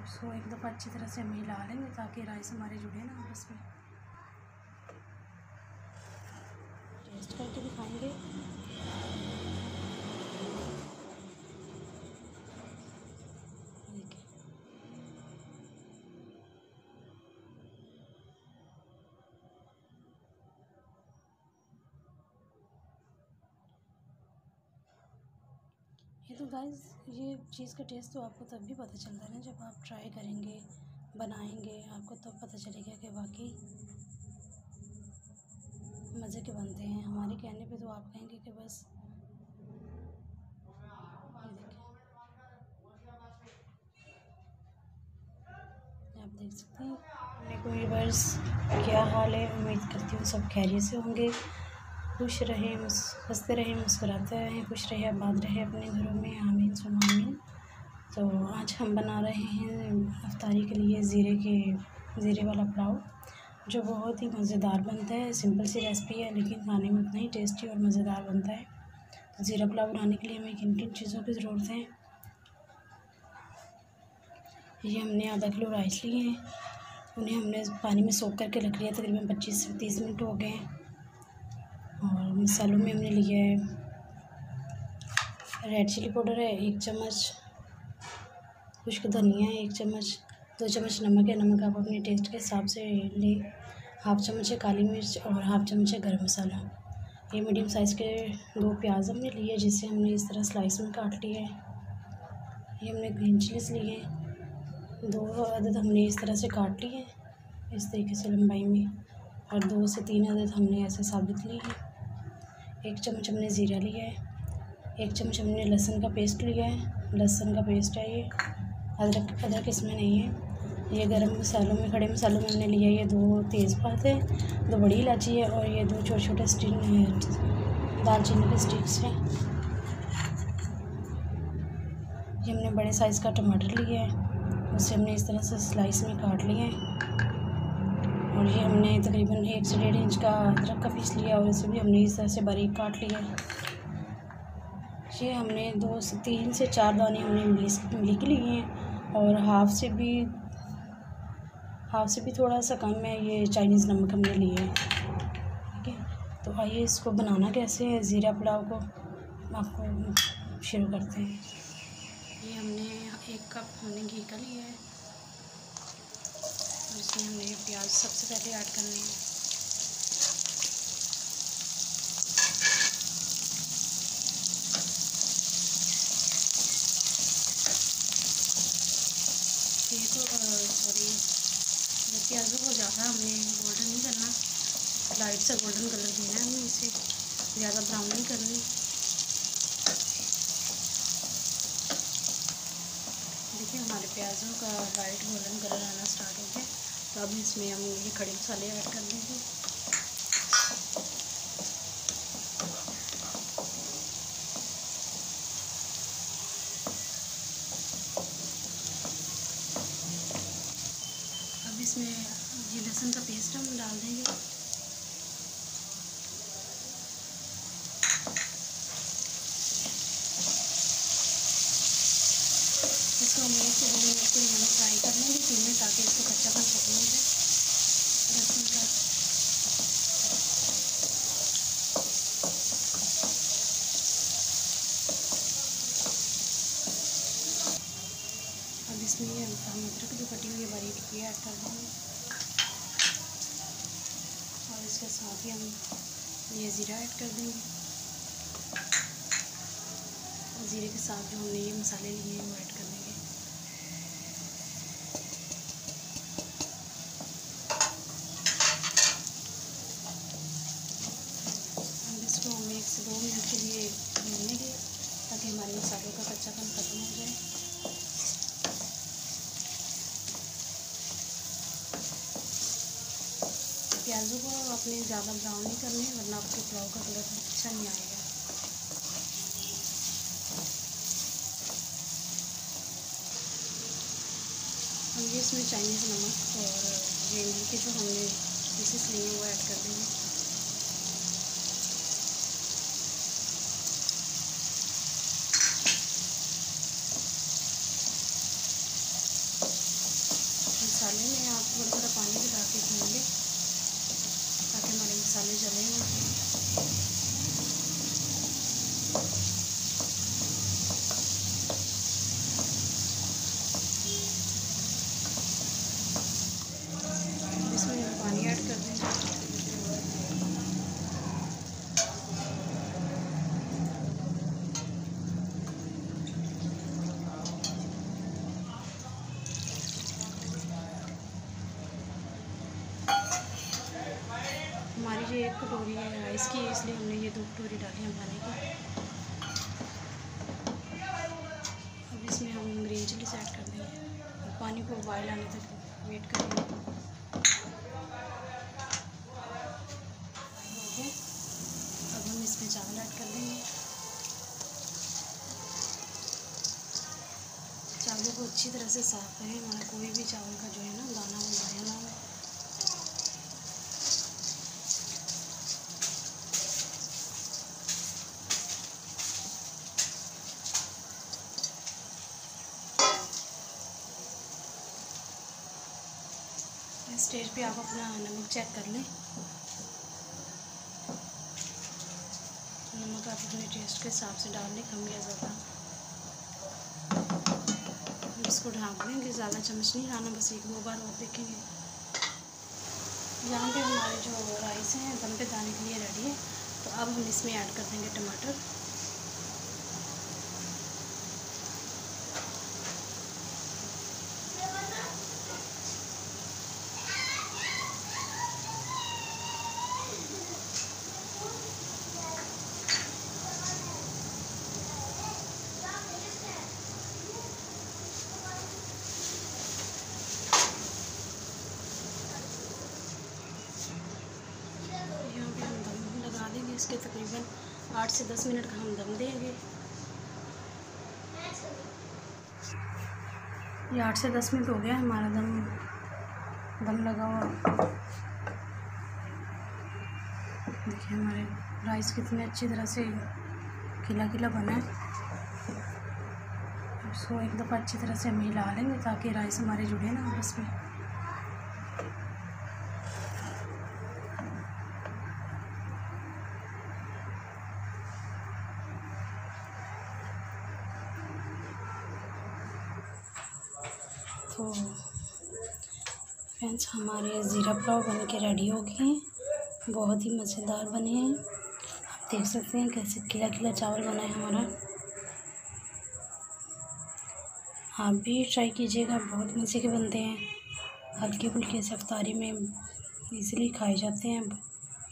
उसको एक दफ़ा अच्छी तरह से हम हिला लेंगे ताकि राइस हमारे जुड़े ना आपस में। टेस्ट करके दिखाएंगे। ये तो गाइस ये चीज़ का टेस्ट तो आपको तब भी पता चलता है ना जब आप ट्राई करेंगे, बनाएंगे, आपको तब पता चलेगा कि वाकई मज़े के बनते हैं। हमारे कहने पे तो आप कहेंगे कि बस आप देख सकते हैं। अपने व्यूअर्स क्या हाल है, उम्मीद करती हूँ सब खैरियत से होंगे, खुश रहें, हंसते रहें, मुस्कुराते रहें, खुश रहे, आबाद रहे अपने घरों में, आमीन सुम्मा आमीन। तो आज हम बना रहे हैं अफ्तारी के लिए ज़ीरे वाला पुलाव, जो बहुत ही मज़ेदार बनता है। सिंपल सी रेसिपी है लेकिन खाने में उतना ही टेस्टी और मज़ेदार बनता है। तो ज़ीरा पुलाव बनाने के लिए हमें किन किन चीज़ों की ज़रूरत है। ये हमने आधा किलो राइस लिए हैं, उन्हें हमने पानी में सोख करके रख लिया, तकरीबन 25 से 30 मिनट हो गए हैं। और मसालों में हमने लिया है रेड चिली पाउडर है 1 चम्मच, खुश्क धनिया है 1 चम्मच, 2 चम्मच नमक है, नमक आप अपने टेस्ट के हिसाब से लें, हाफ़ चम्मच है काली मिर्च और हाफ़ चम्मच है गरम मसाला। ये मीडियम साइज़ के 2 प्याज हमने लिए, जिसे हमने इस तरह स्लाइस में काट लिया है। ये हमने ग्रीन चिलीज लिए हैं 2 अदद, हमने इस तरह से काट लिए हैं इस तरीके से लंबाई में, और 2 से 3 अदद हमने ऐसे साबुत लिए हैं। 1 चम्मच हमने ज़ीरा लिया है, 1 चम्मच हमने लहसुन का पेस्ट लिया है, लहसुन का पेस्ट है ये, अदरक इसमें नहीं है। ये गरम मसालों में, खड़े मसालों में हमने लिया ये 2 तेज़पात है, 2 बड़ी इलायची है और ये 2 छोटे-छोटे दालचीनी के स्टिक्स हैं। ये हमने बड़े साइज़ का टमाटर लिया है, उसे हमने इस तरह से स्लाइस में काट लिया है। और ये हमने तकरीबन 1 से 1.5 इंच का अदरक का पीस लिया और इसे भी हमने इस तरह से बारीक काट लिया है। ये हमने 2 से 3 से 4 दाने हमने इमली के लिए हैं और हाफ़ से भी थोड़ा सा कम है ये चाइनीज़ नमक हमने लिए हैं। ठीक है, तो आइए इसको बनाना कैसे है ज़ीरा पुलाव को आपको शुरू करते हैं। ये हमने 1 कप हमने घी का लिया है और इसमें हमने प्याज सबसे पहले ऐड करने हैं। ये तो प्याज़ों को ज़्यादा हमने गोल्डन नहीं करना, लाइट सा गोल्डन कलर देना है हमें, इसे ज़्यादा ब्राउन नहीं करनी। देखिए हमारे प्याज़ों का लाइट गोल्डन कलर आना स्टार्ट हो गया, तो अब इसमें हम ये खड़े मसाले ऐड कर देंगे। अब इसमें ये लहसुन का पेस्ट हम डाल देंगे। इसको हम 1 से 2 मिनट के लिए फ्राई कर लेंगे घी में, ताकि इसको कच्चापन खत्म हो जाए लहसुन का। अब इसमें हम अदरक जो कटी हुई बारीक ये ऐड कर देंगे और इसके साथ ही हम ये ज़ीरा ऐड कर देंगे। ज़ीरे के साथ जो हमने ये मसाले लिए हैं वो ऐड कर देंगे। अब इसको हम 1 से 2 मिनट के लिए भूनेंगे ताकि हमारे मसालों का कच्चापन ख़त्म हो जाए। प्याज़ों को आपने ज़्यादा ब्राउन नहीं करने, वरना आपके पुलाव का कलर अच्छा नहीं आएगा। अब ये इसमें चाइनीज़ नमक और ये इमली के जो हमने पीसेस लिए हैं वो ऐड कर देंगे। थोड़ा थोड़ा पानी भी डाल के भूनेंगे ताकि हमारे मसाले जले ना। इसमें पानी ऐड कर देंगे। हमारी ये 1 कटोरी है राइस की, इसलिए हमने ये 2 कटोरी डाली है पानी की। अब इसमें हम ग्रीन चिलीज ऐड कर देंगे। पानी को बॉयल आने तक वेट करेंगे। ओके, अब हम इसमें चावल ऐड कर देंगे। चावलों को अच्छी तरह से साफ़ करें, हमारा कोई भी चावल का जो है ना दाना वो ज़ाया ना हो। इस स्टेज पे आप अपना नमक चेक कर लें। नमक आप अपने टेस्ट के हिसाब से डाल लें, कम या ज़्यादा। इसको ढाँक देंगे, ज़्यादा चम्मच नहीं लाना, बस 1-2 बार और देखेंगे। यहाँ पे हमारे जो राइस हैं दम पे दाने के लिए रेडी है। तो अब हम इसमें ऐड कर देंगे टमाटर। इसके तकरीबन 8 से 10 मिनट का हम दम देंगे। ये 8 से 10 मिनट हो गया हमारा दम लगा हुआ। देखिए हमारे राइस कितने अच्छी तरह से खिला खिला बना है। इसको एक दफ़ा अच्छी तरह से हम हिला लेंगे ताकि राइस हमारे जुड़े ना आपस में। तो फ्रेंड्स हमारे ज़ीरा पुलाव बन के रेडी हो गए हैं, बहुत ही मज़ेदार बने हैं। आप देख सकते हैं कैसे खिला खिला चावल बना है हमारा। आप भी ट्राई कीजिएगा, बहुत मज़े के बनते हैं। हल्के फुल्के से इफ्तारी में इजीली खाए जाते हैं।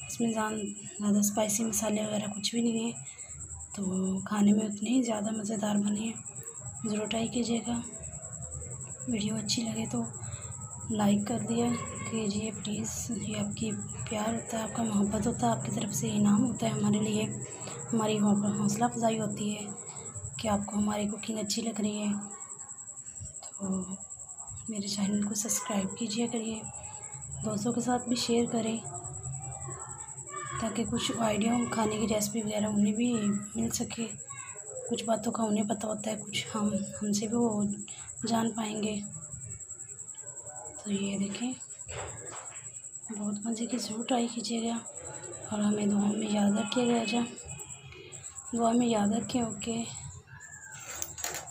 इसमें ज़्यादा स्पाइसी मसाले वगैरह कुछ भी नहीं है, तो खाने में उतने ही ज़्यादा मज़ेदार बने हैं। ज़रूर ट्राई कीजिएगा। वीडियो अच्छी लगे तो लाइक कर दिया कीजिए प्लीज़। ये आपकी प्यार होता है, आपका मोहब्बत होता है, आपकी तरफ से इनाम होता है हमारे लिए। हमारी हौसला अफजाई होती है कि आपको हमारी कुकिंग अच्छी लग रही है। तो मेरे चैनल को सब्सक्राइब कीजिए करिए, दोस्तों के साथ भी शेयर करें ताकि कुछ आइडिया खाने की रेसिपी वगैरह उन्हें भी मिल सके। कुछ बातों का उन्हें पता होता है, कुछ हमसे भी वो जान पाएंगे। तो ये देखें, बहुत मज़े की ज़रूर ट्राई कीजिएगा और हमें दुआ में याद रखिएगा। दुआ में याद रखें। ओके,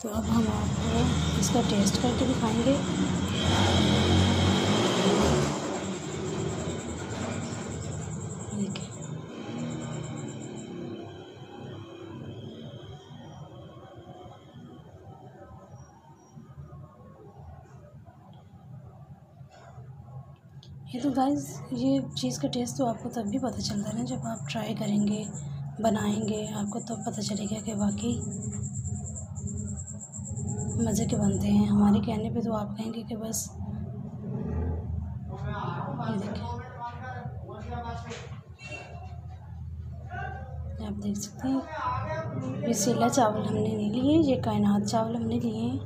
तो अब हम आपको इसका टेस्ट करके दिखाएंगे। देखिए ये तो गाइस, ये चीज़ का टेस्ट तो आपको तब भी पता चलता है ना जब आप ट्राई करेंगे, बनाएंगे, आपको तब पता चलेगा कि वाकई मज़े के बनते हैं। हमारे कहने पे तो आप कहेंगे कि बस ये देखिए, आप देख सकते हैं ये सीला चावल हमने नहीं लिए, ये कायनात चावल हमने लिए हैं।